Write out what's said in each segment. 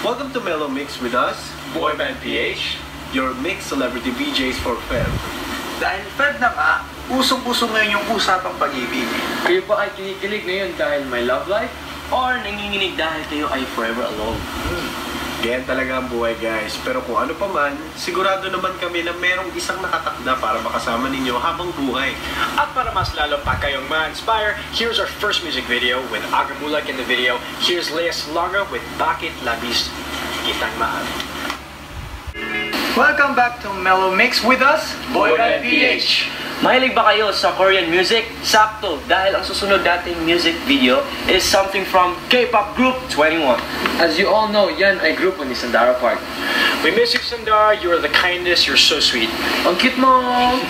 Welcome to Mellow Mix with us, Boy Band PH, your mixed celebrity VJs for Feb. Dahil Feb na nga, usong-usong ngayon yung usapang pag-ibig. kayo ba ay kinikilig ngayon dahil may love life? Or nanginginig dahil kayo ay forever alone? Ganyan talaga ang buhay guys, pero kung ano pa man, sigurado naman kami na merong isang nakatakda para makasama ninyo habang buhay. At para mas lalo pa kayong ma-inspire, here's our first music video with Aga Bulag in the video. Here's Lea Salonga with Bakit Labis Kitang Mahal. Welcome back to Mellow Mix with us, Boy Band PH. Mahilig ba kayo sa Korean music? Sakto, dahil ang susunod nating music video is something from K-pop group 21. As you all know, yan ay grupo ni Sandara Park. We miss you, Sandara. You are the kindest. You're so sweet. Ang cute mo!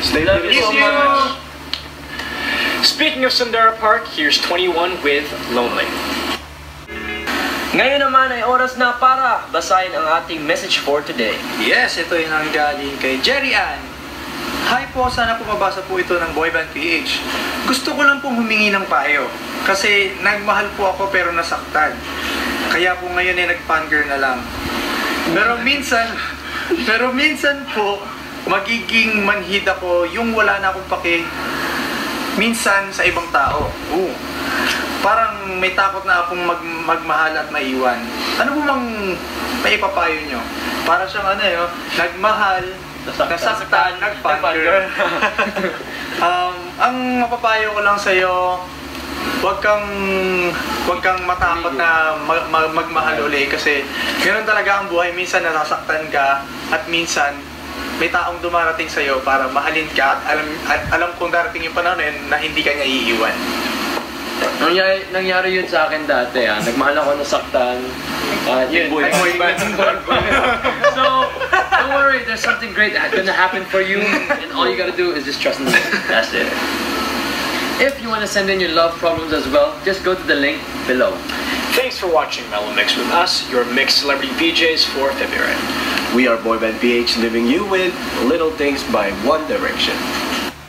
Stay Love you so much! Speaking of Sandara Park, here's 21 with Lonely. Ngayon naman ay oras na para basahin ang ating message for today. Yes, ito yung nanggaling kay Jerry Ann. Hi po, sana po mabasa po ito ng Boy Band PH. Gusto ko lang pong humingi ng payo. Kasi nagmahal po ako pero nasaktan. Kaya po ngayon ay nag-fangirl na lang. Pero minsan po, magiging manhid ako yung wala na akong pake minsan sa ibang tao. Parang may takot na akong magmahal at maiwan. Ano po bang maipapayo nyo? Para siyang nagmahal, nasaktan, nag-fangirl. Ang mapapayo ko lang sa'yo, huwag kang matakot na magmahal uli kasi ganoon talaga ang buhay. Minsan nasasaktan ka at minsan may taong dumarating sa'yo para mahalin ka at alam kong darating yung panahon na hindi ka niya iiwan. Nangyari yun sa akin dati. Nagmahal ako, nasaktan. Boy band. So, don't worry, there's something great gonna happen for you, and all you gotta do is just trust in me. That's it. If you want to send in your love problems as well, just go to the link below. Thanks for watching Mellow Mix with us, your mixed celebrity VJs for February. We are Boy Band PH, leaving you with Little Things by One Direction.